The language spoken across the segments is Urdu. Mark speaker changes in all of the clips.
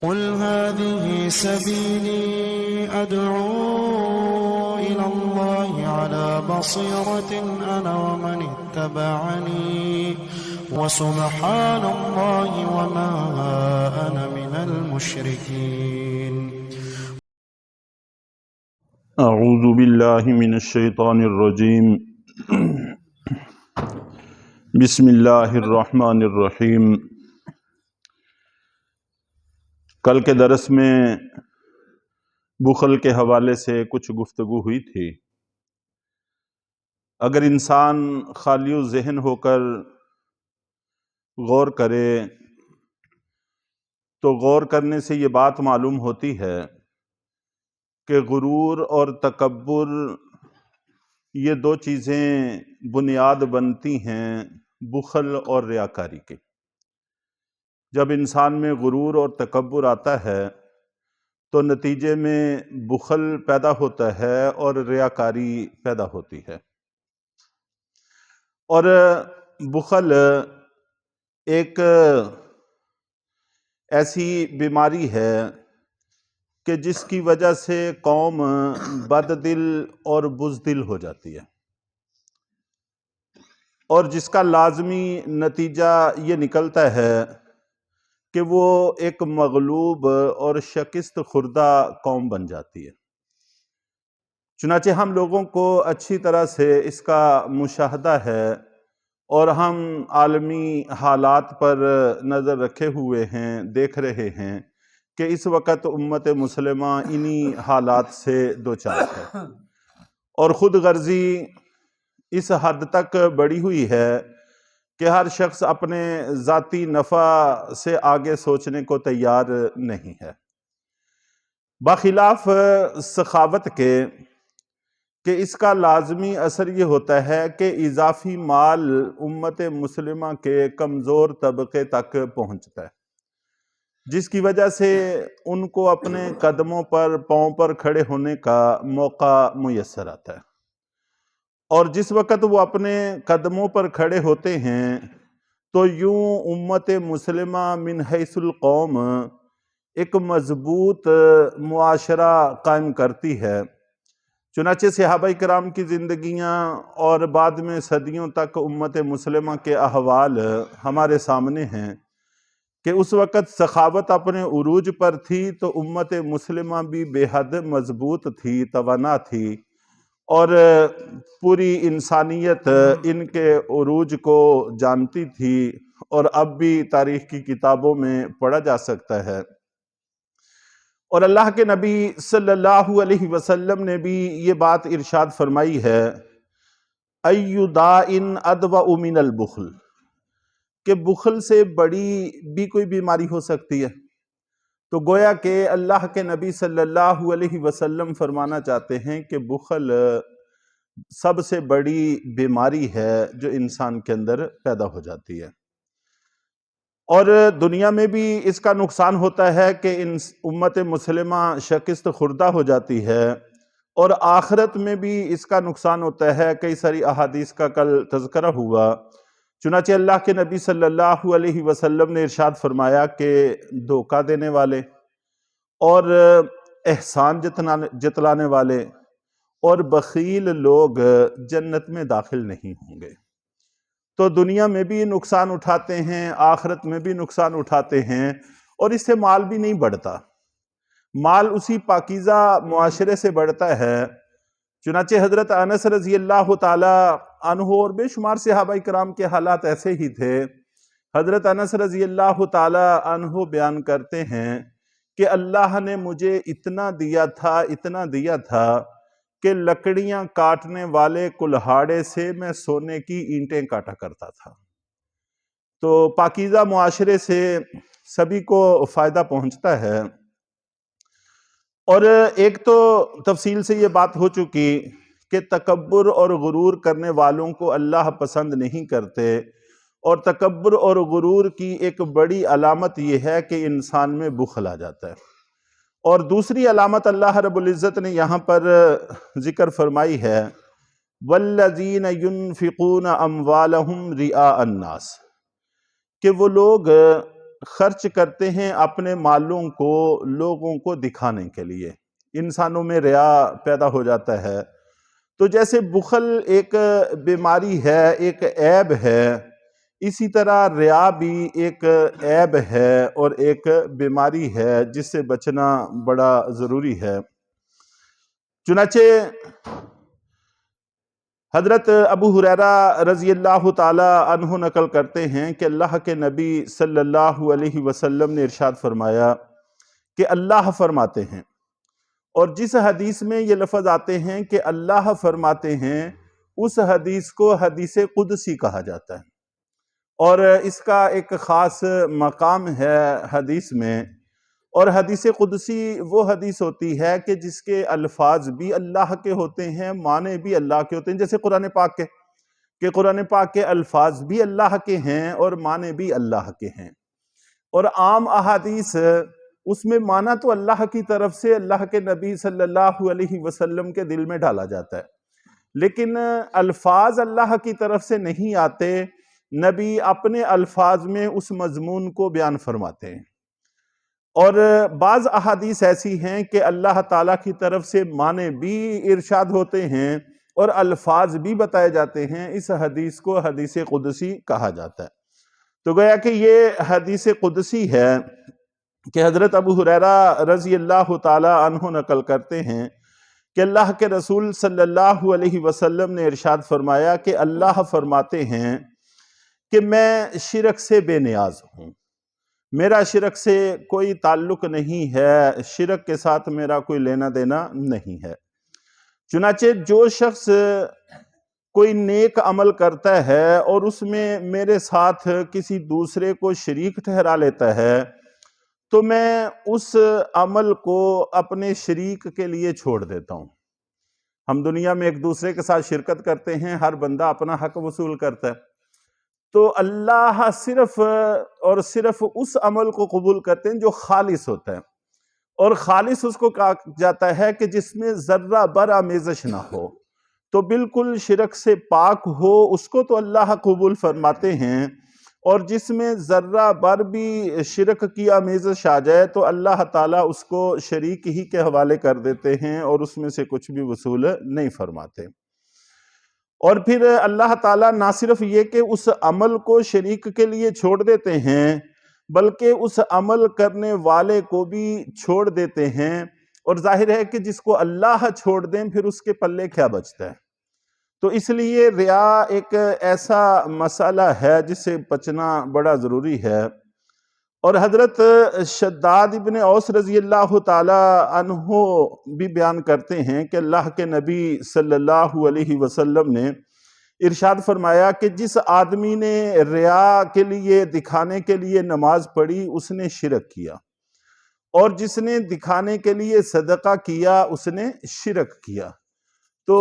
Speaker 1: قل هذه سبيلي أدعو إلى الله على بصيرة أنا ومن اتبعني وسبحان الله وما أنا من المشركين.
Speaker 2: اعوذ باللہ من الشیطان الرجیم بسم اللہ الرحمن الرحیم۔ کل کے درس میں بخل کے حوالے سے کچھ گفتگو ہوئی تھی۔ اگر انسان خالی ذہن ہو کر غور کرے تو غور کرنے سے یہ بات معلوم ہوتی ہے کہ غرور اور تکبر یہ دو چیزیں بنیاد بنتی ہیں بخل اور ریاکاری کے۔ جب انسان میں غرور اور تکبر آتا ہے تو نتیجے میں بخل پیدا ہوتا ہے اور ریاکاری پیدا ہوتی ہے۔ اور بخل ایک ایسی بیماری ہے کہ جس کی وجہ سے قوم بد دل اور بزدل ہو جاتی ہے، اور جس کا لازمی نتیجہ یہ نکلتا ہے کہ وہ ایک مغلوب اور شکست خوردہ قوم بن جاتی ہے۔ چنانچہ ہم لوگوں کو اچھی طرح سے اس کا مشاہدہ ہے اور ہم عالمی حالات پر نظر رکھے ہوئے ہیں، دیکھ رہے ہیں کہ اس وقت امت مسلمہ انہی حالات سے دوچار ہے، اور خود غرضی اس حد تک بڑھی ہوئی ہے کہ ہر شخص اپنے ذاتی نفع سے آگے سوچنے کو تیار نہیں ہے، بخلاف سخاوت کے کہ اس کا لازمی اثر یہ ہوتا ہے کہ اضافی مال امت مسلمہ کے کمزور طبقے تک پہنچتا ہے، جس کی وجہ سے ان کو اپنے قدموں پر پاؤں پر کھڑے ہونے کا موقع میسر آتا ہے۔ اور جس وقت وہ اپنے قدموں پر کھڑے ہوتے ہیں تو یوں امت مسلمہ من حیث القوم ایک مضبوط معاشرہ قائم کرتی ہے۔ چنانچہ صحابہ کرام کی زندگیاں اور بعد میں صدیوں تک امت مسلمہ کے احوال ہمارے سامنے ہیں کہ اس وقت سخاوت اپنے عروج پر تھی تو امت مسلمہ بھی بے حد مضبوط تھی، توانا تھی، اور پوری انسانیت ان کے عروج کو جانتی تھی، اور اب بھی تاریخ کی کتابوں میں پڑھا جا سکتا ہے۔ اور اللہ کے نبی صلی اللہ علیہ وسلم نے بھی یہ بات ارشاد فرمائی ہے، اَيُّ دَاءٍ أَدْوَأُ مِنَ الْبُخْلِ، کہ بخل سے بڑی بھی کوئی بیماری ہو سکتی ہے۔ تو گویا کہ اللہ کے نبی صلی اللہ علیہ وسلم فرمانا چاہتے ہیں کہ بخل سب سے بڑی بیماری ہے جو انسان کے اندر پیدا ہو جاتی ہے، اور دنیا میں بھی اس کا نقصان ہوتا ہے کہ امت مسلمہ شکست خوردہ ہو جاتی ہے، اور آخرت میں بھی اس کا نقصان ہوتا ہے۔ کئی ساری احادیث کا کل تذکرہ ہوا، چنانچہ اللہ کے نبی صلی اللہ علیہ وسلم نے ارشاد فرمایا کہ دھوکہ دینے والے اور احسان جتلانے والے اور بخیل لوگ جنت میں داخل نہیں ہوں گے۔ تو دنیا میں بھی نقصان اٹھاتے ہیں، آخرت میں بھی نقصان اٹھاتے ہیں، اور اس سے مال بھی نہیں بڑھتا، مال اسی پاکیزہ معاشرے سے بڑھتا ہے۔ چنانچہ حضرت انس رضی اللہ تعالی عنہ اور بے شمار صحابہ کرام کے حالات ایسے ہی تھے۔ حضرت انس رضی اللہ تعالی عنہ بیان کرتے ہیں کہ اللہ نے مجھے اتنا دیا تھا کہ لکڑیاں کاٹنے والے کلہاڑے سے میں سونے کی اینٹیں کاٹا کرتا تھا۔ تو پاکیزہ معاشرے سے سبھی کو فائدہ پہنچتا ہے۔ اور ایک تو تفصیل سے یہ بات ہو چکی کہ تکبر اور غرور کرنے والوں کو اللہ پسند نہیں کرتے، اور تکبر اور غرور کی ایک بڑی علامت یہ ہے کہ انسان میں بخل آ جاتا ہے۔ اور دوسری علامت اللہ رب العزت نے یہاں پر ذکر فرمائی ہے، وَالَّذِينَ يُنْفِقُونَ أَمْوَالَهُمْ رِئَاءَ النَّاسِ، کہ وہ لوگ خرچ کرتے ہیں اپنے مالوں کو لوگوں کو دکھانے کے لیے، انسانوں میں ریا پیدا ہو جاتا ہے۔ تو جیسے بخل ایک بیماری ہے، ایک عیب ہے، اسی طرح ریا بھی ایک عیب ہے اور ایک بیماری ہے جس سے بچنا بڑا ضروری ہے۔ چنانچہ حضرت ابو ہریرہ رضی اللہ تعالی عنہ نقل کرتے ہیں کہ اللہ کے نبی صلی اللہ علیہ وسلم نے ارشاد فرمایا کہ اللہ فرماتے ہیں، اور جس حدیث میں یہ لفظ آتے ہیں کہ اللہ فرماتے ہیں، اس حدیث کو حدیث قدسی کہا جاتا ہے، اور اس کا ایک خاص مقام ہے حدیث میں۔ اور حدیث قدسی وہ حدیث ہوتی ہے کہ جس کے الفاظ بھی اللہ کے ہوتے ہیں، معنی بھی اللہ کے ہوتے ہیں، جیسے قرآن پاک کے کہ قرآن پاک کے الفاظ بھی اللہ کے ہیں اور معنی بھی اللہ کے ہیں۔ اور عام احادیث اس میں معنی تو اللہ کی طرف سے اللہ کے نبی صلی اللہ علیہ وسلم کے دل میں ڈالا جاتا ہے، لیکن الفاظ اللہ کی طرف سے نہیں آتے، نبی اپنے الفاظ میں اس مضمون کو بیان فرماتے ہیں۔ اور بعض احادیث ایسی ہیں کہ اللہ تعالیٰ کی طرف سے معنی بھی ارشاد ہوتے ہیں اور الفاظ بھی بتائے جاتے ہیں، اس حدیث کو حدیث قدسی کہا جاتا ہے۔ تو گویا کہ یہ حدیث قدسی ہے کہ حضرت ابو ہریرہ رضی اللہ تعالی عنہ نقل کرتے ہیں کہ اللہ کے رسول صلی اللہ علیہ وسلم نے ارشاد فرمایا کہ اللہ فرماتے ہیں کہ میں شرک سے بے نیاز ہوں، میرا شرک سے کوئی تعلق نہیں ہے، شرک کے ساتھ میرا کوئی لینا دینا نہیں ہے۔ چنانچہ جو شخص کوئی نیک عمل کرتا ہے اور اس میں میرے ساتھ کسی دوسرے کو شریک ٹھہرا لیتا ہے، تو میں اس عمل کو اپنے شریک کے لیے چھوڑ دیتا ہوں۔ ہم دنیا میں ایک دوسرے کے ساتھ شرکت کرتے ہیں، ہر بندہ اپنا حق وصول کرتا ہے، تو اللہ صرف اور صرف اس عمل کو قبول کرتے ہیں جو خالص ہوتا ہے، اور خالص اس کو کہا جاتا ہے کہ جس میں ذرہ بر آمیزش نہ ہو، تو بالکل شرک سے پاک ہو، اس کو تو اللہ قبول فرماتے ہیں، اور جس میں ذرہ بر بھی شرک کی آمیزش آ جائے تو اللہ تعالیٰ اس کو شریک ہی کے حوالے کر دیتے ہیں اور اس میں سے کچھ بھی وصول نہیں فرماتے۔ اور پھر اللہ تعالیٰ نہ صرف یہ کہ اس عمل کو شریک کے لیے چھوڑ دیتے ہیں، بلکہ اس عمل کرنے والے کو بھی چھوڑ دیتے ہیں، اور ظاہر ہے کہ جس کو اللہ چھوڑ دیں پھر اس کے پلے کیا بچتا ہے۔ تو اس لیے ریا ایک ایسا مسئلہ ہے جس سے بچنا بڑا ضروری ہے۔ اور حضرت شداد ابن اوس رضی اللہ تعالی عنہ بھی بیان کرتے ہیں کہ اللہ کے نبی صلی اللہ علیہ وسلم نے ارشاد فرمایا کہ جس آدمی نے ریا کے لیے، دکھانے کے لیے نماز پڑھی، اس نے شرک کیا، اور جس نے دکھانے کے لیے صدقہ کیا، اس نے شرک کیا۔ تو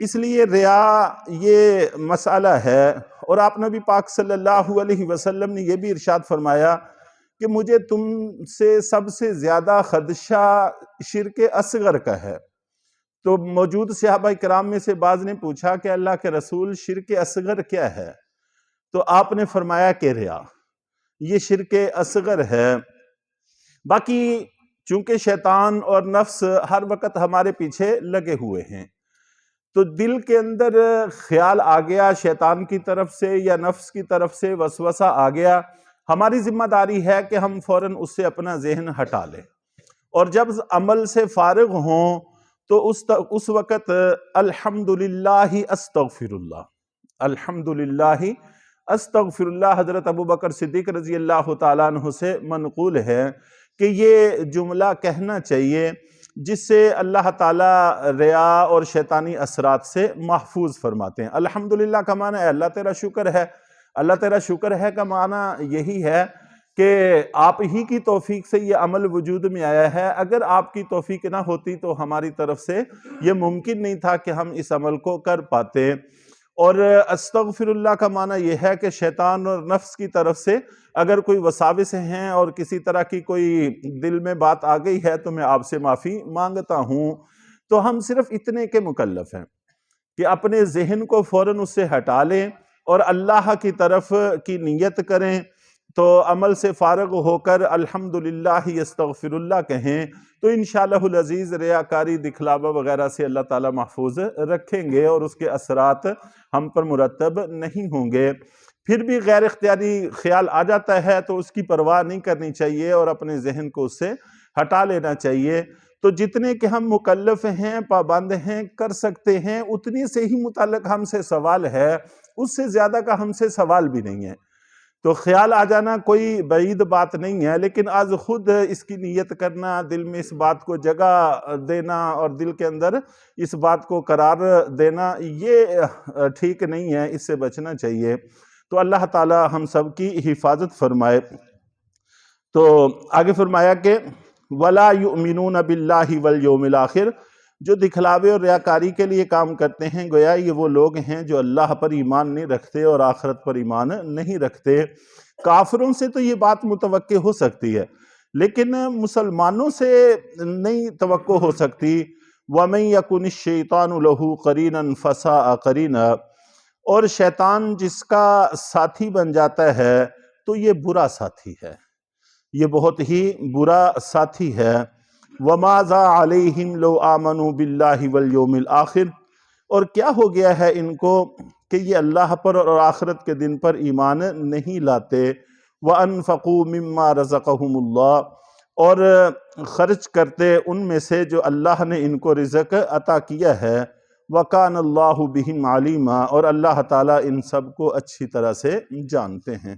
Speaker 2: اس لیے ریا یہ مسئلہ ہے، اور آپ نبی پاک صلی اللہ علیہ وسلم نے یہ بھی ارشاد فرمایا کہ مجھے تم سے سب سے زیادہ خدشہ شرک اصغر کا ہے۔ تو موجود صحابہ کرام میں سے بعض نے پوچھا کہ اللہ کے رسول شرک اصغر کیا ہے؟ تو آپ نے فرمایا کہ ریا، یہ شرک اصغر ہے۔ باقی چونکہ شیطان اور نفس ہر وقت ہمارے پیچھے لگے ہوئے ہیں، تو دل کے اندر خیال آ گیا شیطان کی طرف سے یا نفس کی طرف سے وسوسہ آ گیا، ہماری ذمہ داری ہے کہ ہم فوراً اس سے اپنا ذہن ہٹا لیں، اور جب عمل سے فارغ ہوں تو اس وقت الحمدللہ استغفر اللہ، الحمدللہ استغفر اللہ، حضرت ابوبکر صدیق رضی اللہ تعالیٰ عنہ سے منقول ہے کہ یہ جملہ کہنا چاہیے، جس سے اللہ تعالیٰ ریا اور شیطانی اثرات سے محفوظ فرماتے ہیں۔ الحمدللہ کا معنی ہے اللہ تیرا شکر ہے، اللہ تیرا شکر ہے کا معنی یہی ہے کہ آپ ہی کی توفیق سے یہ عمل وجود میں آیا ہے، اگر آپ کی توفیق نہ ہوتی تو ہماری طرف سے یہ ممکن نہیں تھا کہ ہم اس عمل کو کر پاتے۔ اور استغفر اللہ کا معنی یہ ہے کہ شیطان اور نفس کی طرف سے اگر کوئی وساوس ہیں اور کسی طرح کی کوئی دل میں بات آ گئی ہے تو میں آپ سے معافی مانگتا ہوں۔ تو ہم صرف اتنے کے مکلف ہیں کہ اپنے ذہن کو فوراً اس سے ہٹا لیں اور اللہ کی طرف کی نیت کریں تو عمل سے فارغ ہو کر الحمدللہ استغفر اللہ کہیں تو انشاءاللہ العزیز ریاکاری دکھلاوا وغیرہ سے اللہ تعالیٰ محفوظ رکھیں گے اور اس کے اثرات ہم پر مرتب نہیں ہوں گے۔ پھر بھی غیر اختیاری خیال آ جاتا ہے تو اس کی پرواہ نہیں کرنی چاہیے اور اپنے ذہن کو اس سے ہٹا لینا چاہیے۔ تو جتنے کہ ہم مکلف ہیں، پابند ہیں، کر سکتے ہیں، اتنی سے ہی متعلق ہم سے سوال ہے، اس سے زیادہ کا ہم سے سوال بھی نہیں ہے۔ تو خیال آ جانا کوئی بعید بات نہیں ہے، لیکن آج خود اس کی نیت کرنا، دل میں اس بات کو جگہ دینا اور دل کے اندر اس بات کو قرار دینا، یہ ٹھیک نہیں ہے، اس سے بچنا چاہیے۔ تو اللہ تعالی ہم سب کی حفاظت فرمائے۔ تو آگے فرمایا کہ وَلَا يُؤْمِنُونَ بِاللَّهِ وَالْيَوْمِ الْآخِرِ، جو دکھلاوے اور ریاکاری کے لیے کام کرتے ہیں، گویا یہ وہ لوگ ہیں جو اللہ پر ایمان نہیں رکھتے اور آخرت پر ایمان نہیں رکھتے۔ کافروں سے تو یہ بات متوقع ہو سکتی ہے، لیکن مسلمانوں سے نہیں توقع ہو سکتی۔ وَمَن يَكُنِ الشَّيْطَانُ لَهُ قَرِينًا فَسَاءَ قَرِينًا، اور شیطان جس کا ساتھی بن جاتا ہے تو یہ برا ساتھی ہے، یہ بہت ہی برا ساتھی ہے۔ وَمَاذَا عَلَيْهِمْ لَوْ آمَنُوا بِاللَّهِ وَالْيَوْمِ الْآخِرِ، اور کیا ہو گیا ہے ان کو کہ یہ اللہ پر اور آخرت کے دن پر ایمان نہیں لاتے۔ وَأَنفَقُوا مِمَّا رَزَقَهُمُ اللَّهُ، اور خرچ کرتے ان میں سے جو اللہ نے ان کو رزق عطا کیا ہے۔ وَكَانَ اللَّهُ بِهِمْ عَلِيمًا، اور اللہ تعالیٰ ان سب کو اچھی طرح سے جانتے ہیں۔